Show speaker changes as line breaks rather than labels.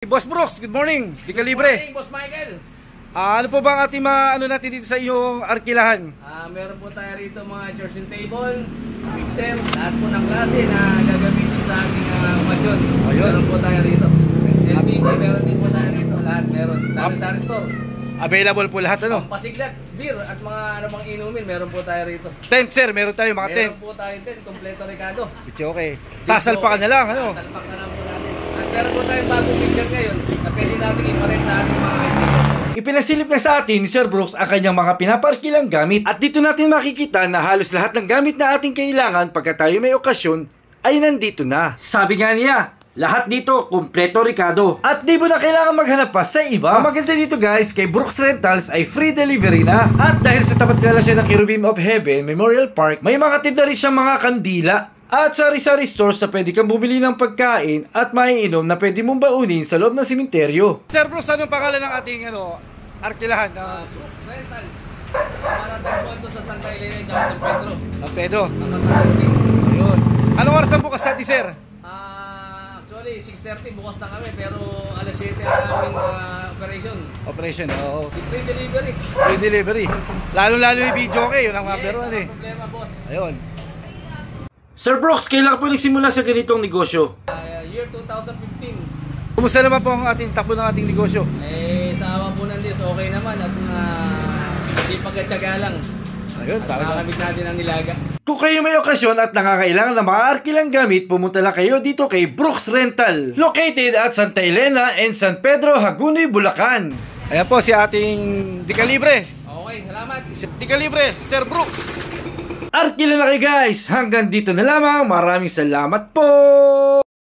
Boss Brooks, good morning. Di ka libre.
Good morning, Boss Michael.
Ano po ba ang ating ano natin dito sa iyong arkilahan?
Meron po tayo rito mga chairs and table, mixer, lahat po ng klase na gagamitin sa ating okasyon. Meron po tayo rito. LPG, meron din po tayo rito. Lahat meron. Sari-sari store.
Available po lahat ano?
Pasiglat, beer at mga ano bang inumin, meron po tayo rito.
Tent sir, meron tayo mga tent.
Meron po tayo tent, kompleto Ricardo.
Okay. Sasalpakan na lang ano?
Sasalpak na lang po natin. At meron po tayong bagong mixer ngayon na pwede natin iparent sa ating mga kaibigan.
Ipinasilip na sa atin ni Sir Brooks ang kanyang mga pinaparkilang gamit at dito natin makikita na halos lahat ng gamit na ating kailangan pagka tayo may okasyon ay nandito na. Sabi nga niya, lahat dito kumpleto Ricardo at di mo na kailangan maghanap pa sa iba. Ang maganda dito guys, kay Brooks Rentals ay free delivery na. At dahil sa tapat nga lang siya ng Cherubim of Heaven Memorial Park, may mga tinda rin siyang mga kandila at sari-sari stores na pwede kang bumili ng pagkain at maiinom na pwede mong baunin sa loob ng simenteryo. Sir Brooks, anong pangalan ng ating arkilahan?
Brooks Rentals. Manatag po ito sa Santa Elena at San Pedro.
San Pedro.
Nakatagawin.
Ayun. Anong oras ang bukas natin, sir?
Actually, 6:30 bukas na kami pero alas 7 ang aming operation.
Operation, oo.
Free delivery.
Free delivery. Lalo-lalo yung video okay, yun ang mga pero
Yes, problema boss.
Ayun. Sir Brooks, kailan po nagsimula sa ganitong negosyo?
Year 2015.
Kumusta naman po ang ating takbo ng ating negosyo?
Sa awa po ng Diyos, okay naman at sipag at tiyaga lang.
Ayun,
at nakakamit natin ang nilaga.
Kung kayo may okasyon at nangangailangan ng mga arkilang gamit, pumunta lang kayo dito kay Brooks Rental. Located at Santa Elena and San Pedro, Hagonoy, Bulacan. Ayan po si ating Di ka libre.
Okay, salamat.
Di ka libre, Sir Brooks. Arkila na kayo guys, hanggang dito na lamang. Maraming salamat po.